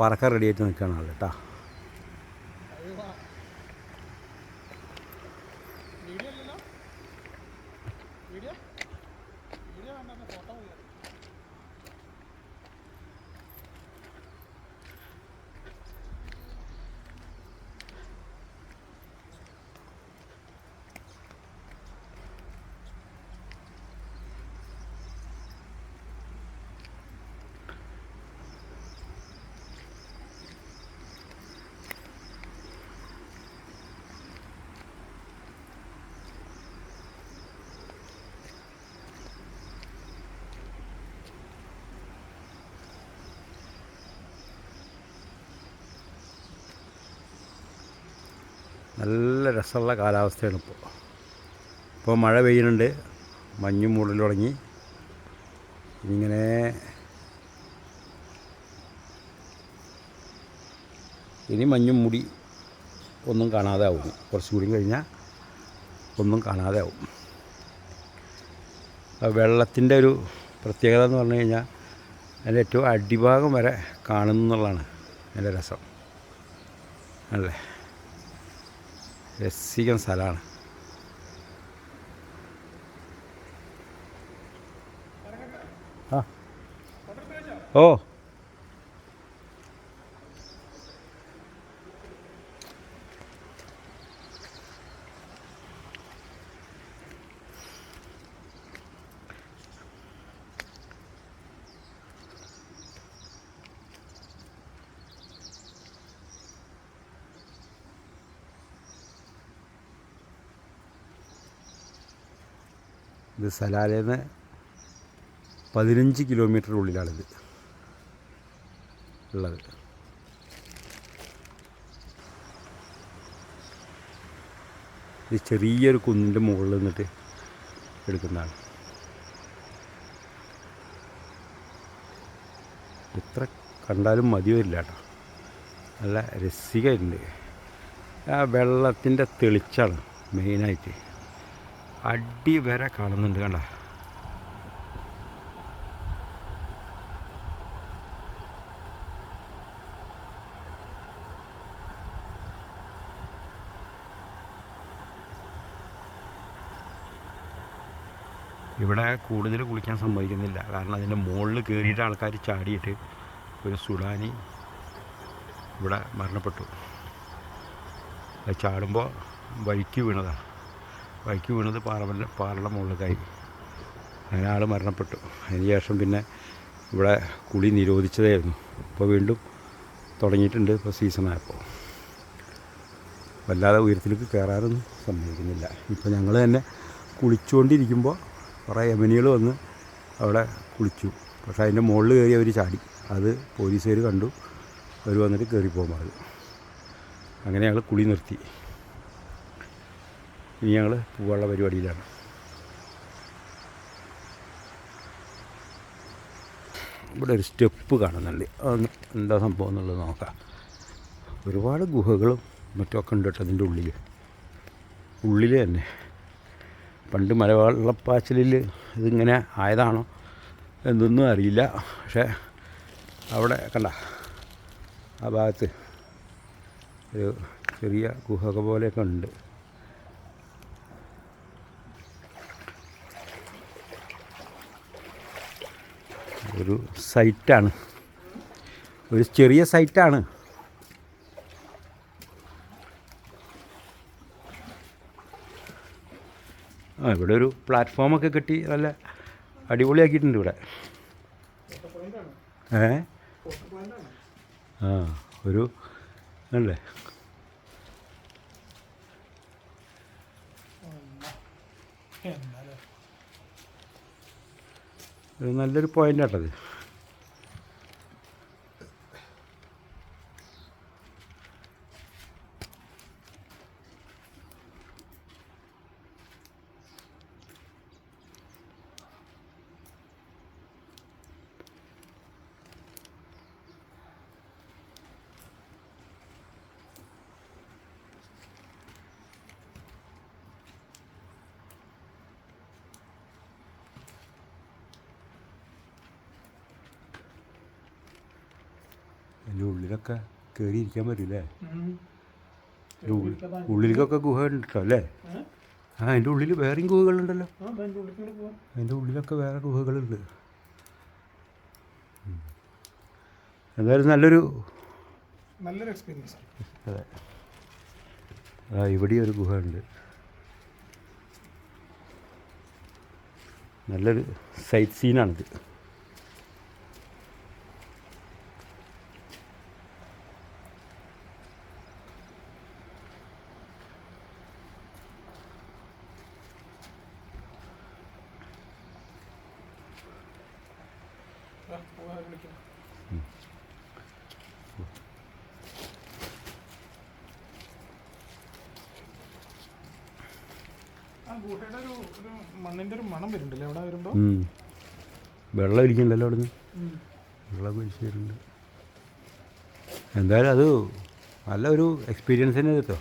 പറക്കാൻ റെഡിയായിട്ട് നിൽക്കുകയാണ് ആൾ കേട്ടോ. നല്ല രസമുള്ള കാലാവസ്ഥയാണ് ഇപ്പോൾ മഴ പെയ്യുന്നുണ്ട്, മഞ്ഞും മൂടൽ തുടങ്ങി. ഇങ്ങനെ ഇനി മഞ്ഞും മൂടി ഒന്നും കാണാതെ ആവും. കുറച്ചും കൂടി കഴിഞ്ഞാൽ ഒന്നും കാണാതെ ആവും. വെള്ളത്തിൻ്റെ ഒരു പ്രത്യേകത എന്ന് പറഞ്ഞു കഴിഞ്ഞാൽ അതിൻ്റെ ഏറ്റവും അടിഭാഗം വരെ കാണുന്നു എന്നുള്ളതാണ് അതിൻ്റെ രസം. അല്ലേ, രസികൻ സ്ഥലമാണ്. ആ ഓ ഇത് സലാലയിൽ നിന്ന് 15 കിലോമീറ്റർ ഉള്ളിലാണിത് ഉള്ളത്. ഇത് ചെറിയൊരു കുന്നിൻ്റെ മുകളിൽ നിന്നിട്ട് എടുക്കുന്നതാണ്. എത്ര കണ്ടാലും മതി വരില്ല കേട്ടോ, നല്ല രസികമുണ്ട്. ആ വെള്ളത്തിൻ്റെ തെളിച്ചാണ് മെയിനായിട്ട്, അടി വരെ കാണുന്നുണ്ട്. കണ്ട, ഇവിടെ കൂടുതൽ കുളിക്കാൻ സമ്മതിക്കുന്നില്ല. കാരണം അതിൻ്റെ മുകളിൽ കയറിയിട്ട് ആൾക്കാർ ചാടിയിട്ട് ഒരു സുഡാനി ഇവിടെ മരണപ്പെട്ടു. അത് ചാടുമ്പോൾ വഴിക്ക് വീണതാണ്. വഴിക്ക് വീണത് പാറയുടെ മുകളിലേക്കായി. അങ്ങനെ ആൾ മരണപ്പെട്ടു. അതിന് ശേഷം പിന്നെ ഇവിടെ കുളി നിരോധിച്ചതായിരുന്നു. ഇപ്പോൾ വീണ്ടും തുടങ്ങിയിട്ടുണ്ട്. ഇപ്പോൾ സീസണായപ്പോൾ വല്ലാതെ ഉയരത്തിലേക്ക് കയറാനൊന്നും സമ്മതിക്കുന്നില്ല. ഇപ്പോൾ ഞങ്ങൾ തന്നെ കുളിച്ചുകൊണ്ടിരിക്കുമ്പോൾ കുറേ യമനികൾ വന്ന് അവിടെ കുളിച്ചു. പക്ഷേ അതിൻ്റെ മുകളിൽ കയറി അവർ ചാടി. അത് പോലീസുകാർ കണ്ടു. അവർ വന്നിട്ട് കയറിപ്പോകാൻ പറഞ്ഞു. അങ്ങനെ ഞങ്ങൾ കുളി നിർത്തി. ഇനി ഞങ്ങൾ പോകാനുള്ള പരിപാടിയിലാണ്. ഇവിടെ ഒരു സ്റ്റെപ്പ് കാണുന്നുണ്ട്. അതൊന്ന് എന്താ സംഭവം എന്നുള്ളത് നോക്കാം. ഒരുപാട് ഗുഹകളും മറ്റൊക്കെ ഉണ്ട് കേട്ടോ അതിൻ്റെ ഉള്ളിൽ തന്നെ. പണ്ട് മലവെള്ളപ്പാച്ചിലിൽ ഇതിങ്ങനെ ആയതാണോ എന്തൊന്നും അറിയില്ല. പക്ഷേ അവിടെ കണ്ട ആ ഭാഗത്ത് ഒരു ചെറിയ ഗുഹ പോലെയൊക്കെ ഉണ്ട്. ഒരു സൈറ്റാണ്, ഒരു ചെറിയ സൈറ്റാണ്. ഇവിടെ ഒരു പ്ലാറ്റ്ഫോമൊക്കെ കെട്ടി നല്ല അടിപൊളിയാക്കിയിട്ടുണ്ട് ഇവിടെ. ഒരു അല്ലേ, ഒരു നല്ലൊരു പോയിൻ്റാട്ടത്. ഇതിൻ്റെ ഉള്ളിലൊക്കെ കയറി ഇരിക്കാൻ പറ്റില്ലേ? ഉള്ളിലേക്കൊക്കെ ഗുഹ ഉണ്ട് കേട്ടോ അല്ലേ? ആ അതിൻ്റെ ഉള്ളിൽ വേറെയും ഗുഹകളുണ്ടല്ലോ. അതിൻ്റെ ഉള്ളിലൊക്കെ വേറെ ഗുഹകളുണ്ട്. എന്തായാലും നല്ലൊരു എക്സ്പീരിയൻസ്. അതെ. ആ ഇവിടെ ഒരു ഗുഹ ഉണ്ട്. നല്ലൊരു സൈറ്റ് സീനാണിത്. ഗുഹയുടെ ഒരു മണ്ണിൻ്റെ ഒരു മണം വരുന്നുണ്ടല്ലേ അവിടെ വരുമ്പോൾ? വെള്ളം ഇരിക്കുന്നുണ്ടല്ലോ അവിടെ നിന്ന്. വെള്ളം ഒഴിച്ച് വരുന്നുണ്ട്. എന്തായാലും അത് നല്ലൊരു എക്സ്പീരിയൻസ് തന്നെ കേട്ടോ.